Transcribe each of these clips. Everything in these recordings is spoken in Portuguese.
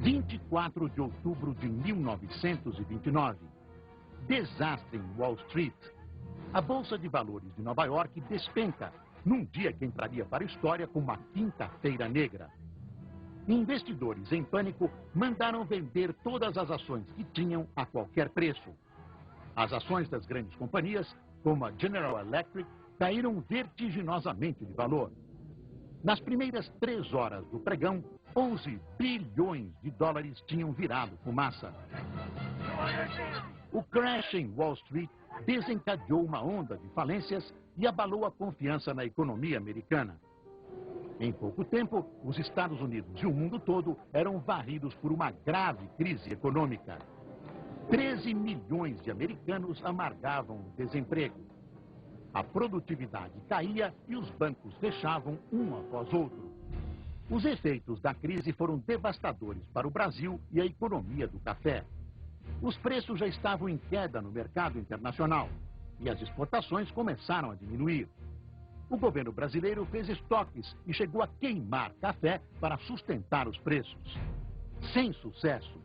24 de outubro de 1929. Desastre em Wall Street. A Bolsa de Valores de Nova York despenca, num dia que entraria para a história como a Quinta-feira Negra. Investidores em pânico mandaram vender todas as ações que tinham a qualquer preço. As ações das grandes companhias, como a General Electric, caíram vertiginosamente de valor. Nas primeiras 3 horas do pregão, 11 bilhões de dólares tinham virado fumaça. O crash em Wall Street desencadeou uma onda de falências e abalou a confiança na economia americana. Em pouco tempo, os Estados Unidos e o mundo todo eram varridos por uma grave crise econômica. 13 milhões de americanos amargavam o desemprego. A produtividade caía e os bancos fechavam um após outro. Os efeitos da crise foram devastadores para o Brasil e a economia do café. Os preços já estavam em queda no mercado internacional e as exportações começaram a diminuir. O governo brasileiro fez estoques e chegou a queimar café para sustentar os preços. Sem sucesso.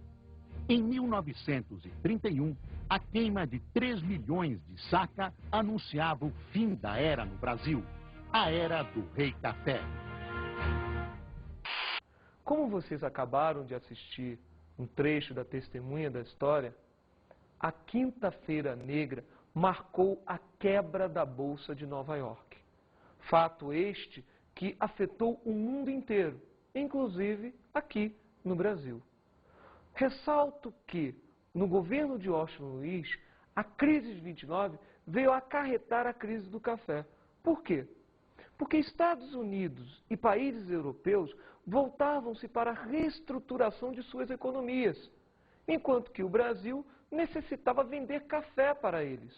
Em 1931, a queima de 3 milhões de saca anunciava o fim da era no Brasil, a era do Rei Café. Como vocês acabaram de assistir um trecho da testemunha da história, a Quinta-feira Negra marcou a quebra da Bolsa de Nova York. Fato este que afetou o mundo inteiro, inclusive aqui no Brasil. Ressalto que, no governo de Washington Luiz, a crise de 29 veio acarretar a crise do café. Por quê? Porque Estados Unidos e países europeus voltavam-se para a reestruturação de suas economias, enquanto que o Brasil necessitava vender café para eles.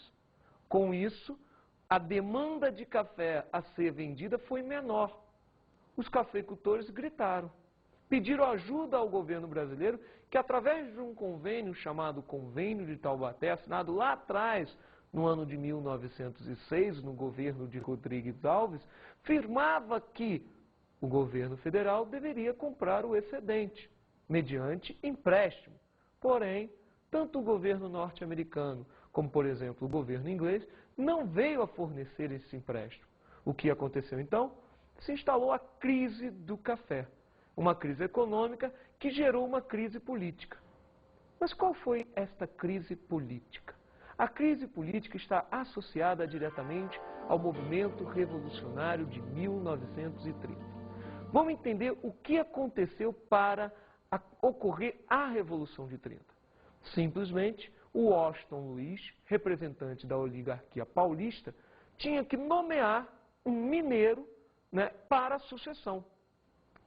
Com isso, a demanda de café a ser vendida foi menor. Os cafeicultores gritaram. Pediram ajuda ao governo brasileiro, que através de um convênio chamado Convênio de Taubaté, assinado lá atrás, no ano de 1906, no governo de Rodrigues Alves, firmava que o governo federal deveria comprar o excedente, mediante empréstimo. Porém, tanto o governo norte-americano, como, por exemplo, o governo inglês, não veio a fornecer esse empréstimo. O que aconteceu então? Se instalou a crise do café. Uma crise econômica que gerou uma crise política. Mas qual foi esta crise política? A crise política está associada diretamente ao movimento revolucionário de 1930. Vamos entender o que aconteceu para ocorrer a Revolução de 30. Simplesmente, o Washington Luiz, representante da oligarquia paulista, tinha que nomear um mineiro, para a sucessão.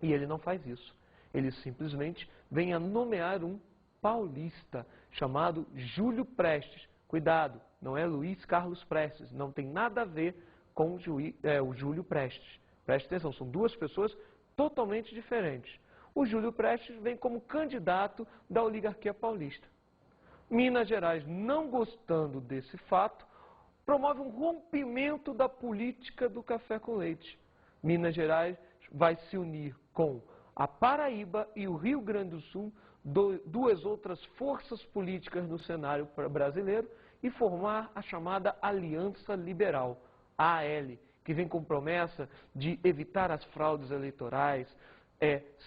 E ele não faz isso. Ele simplesmente vem a nomear um paulista, chamado Júlio Prestes. Cuidado, não é Luiz Carlos Prestes, não tem nada a ver com o Júlio Prestes. Preste atenção, são duas pessoas totalmente diferentes. O Júlio Prestes vem como candidato da oligarquia paulista. Minas Gerais, não gostando desse fato, promove um rompimento da política do café com leite. Minas Gerais vai se unir com a Paraíba e o Rio Grande do Sul, duas outras forças políticas no cenário brasileiro, e formar a chamada Aliança Liberal, AL, que vem com promessa de evitar as fraudes eleitorais,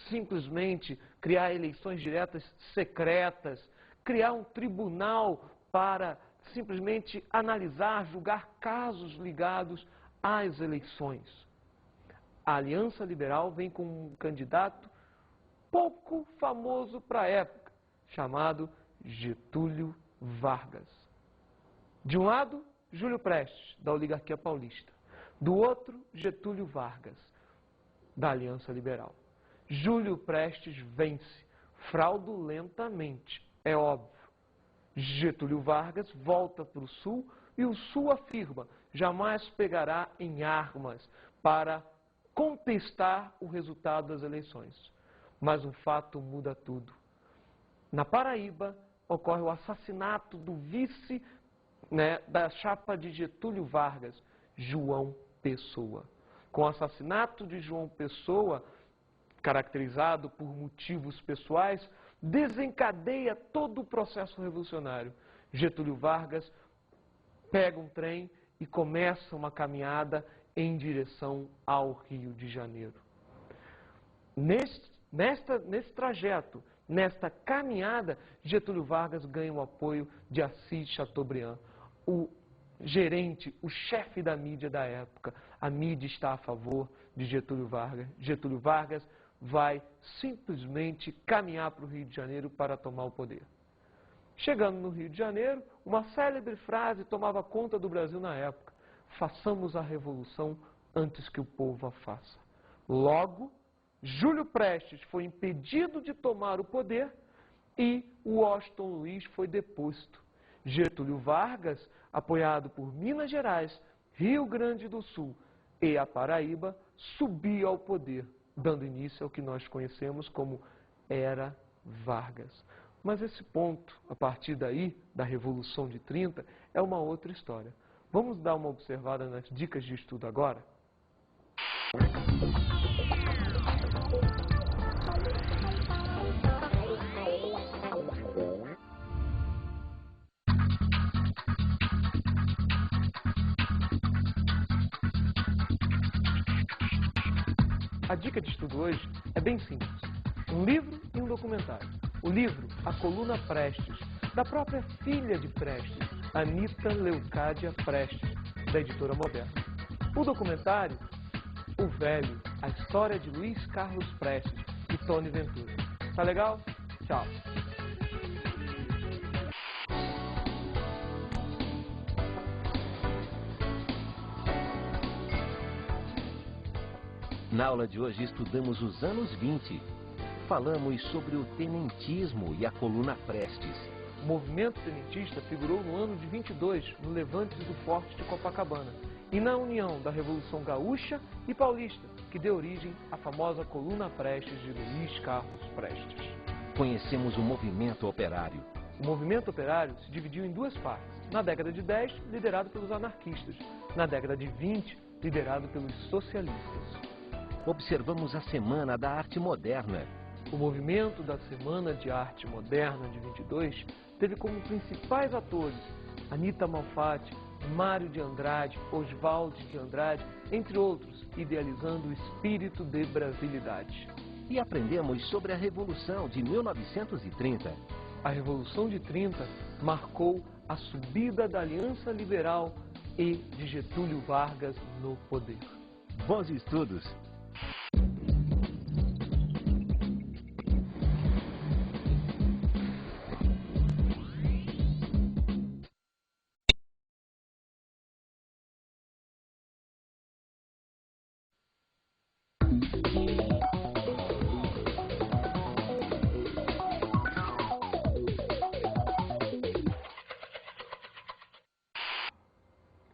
simplesmente criar eleições diretas secretas, criar um tribunal para simplesmente analisar, julgar casos ligados às eleições. A Aliança Liberal vem com um candidato pouco famoso para a época, chamado Getúlio Vargas. De um lado, Júlio Prestes, da oligarquia paulista. Do outro, Getúlio Vargas, da Aliança Liberal. Júlio Prestes vence, fraudulentamente, é óbvio. Getúlio Vargas volta para o Sul e o Sul afirma, jamais pegará em armas para contestar o resultado das eleições. Mas um fato muda tudo. Na Paraíba, ocorre o assassinato do vice, da chapa de Getúlio Vargas, João Pessoa. Com o assassinato de João Pessoa, caracterizado por motivos pessoais, desencadeia todo o processo revolucionário. Getúlio Vargas pega um trem e começa uma caminhada em direção ao Rio de Janeiro. Nesse trajeto, nesta caminhada, Getúlio Vargas ganha o apoio de Assis Chateaubriand, o gerente, o chefe da mídia da época. A mídia está a favor de Getúlio Vargas. Getúlio Vargas vai simplesmente caminhar para o Rio de Janeiro para tomar o poder. Chegando no Rio de Janeiro, uma célebre frase tomava conta do Brasil na época: façamos a revolução antes que o povo a faça. Logo, Júlio Prestes foi impedido de tomar o poder e Washington Luiz foi deposto. Getúlio Vargas, apoiado por Minas Gerais, Rio Grande do Sul e a Paraíba, subia ao poder, dando início ao que nós conhecemos como Era Vargas. Mas esse ponto, a partir daí, da Revolução de 30, é uma outra história. Vamos dar uma observada nas dicas de estudo agora? A dica de estudo hoje é bem simples. Um livro e um documentário. O livro, A Coluna Prestes, da própria filha de Prestes, Anita Leucádia Prestes, da editora Moderna. O documentário, O Velho, a história de Luiz Carlos Prestes e Tony Ventura. Tá legal? Tchau! Na aula de hoje estudamos os anos 20. Falamos sobre o tenentismo e a coluna Prestes. O movimento tenentista figurou no ano de 22, no levante do Forte de Copacabana, e na união da Revolução Gaúcha e Paulista, que deu origem à famosa coluna Prestes de Luiz Carlos Prestes. Conhecemos o movimento operário. O movimento operário se dividiu em duas partes. Na década de 10, liderado pelos anarquistas. Na década de 20, liderado pelos socialistas. Observamos a Semana da Arte Moderna. O movimento da Semana de Arte Moderna de 22 teve como principais atores Anita Malfatti, Mário de Andrade, Oswald de Andrade, entre outros, idealizando o espírito de brasilidade. E aprendemos sobre a Revolução de 1930. A Revolução de 30 marcou a subida da Aliança Liberal e de Getúlio Vargas no poder. Bons estudos!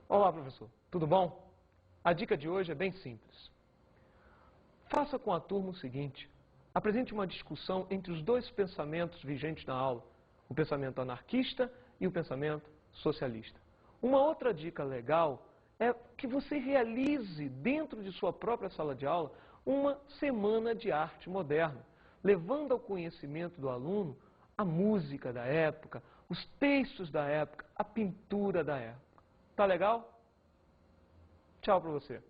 Olá, professor. Tudo bom? A dica de hoje é bem simples. Faça com a turma o seguinte: apresente uma discussão entre os dois pensamentos vigentes na aula, o pensamento anarquista e o pensamento socialista. Uma outra dica legal é que você realize dentro de sua própria sala de aula uma semana de arte moderna, levando ao conhecimento do aluno a música da época, os textos da época, a pintura da época. Tá legal? Tchau pra você.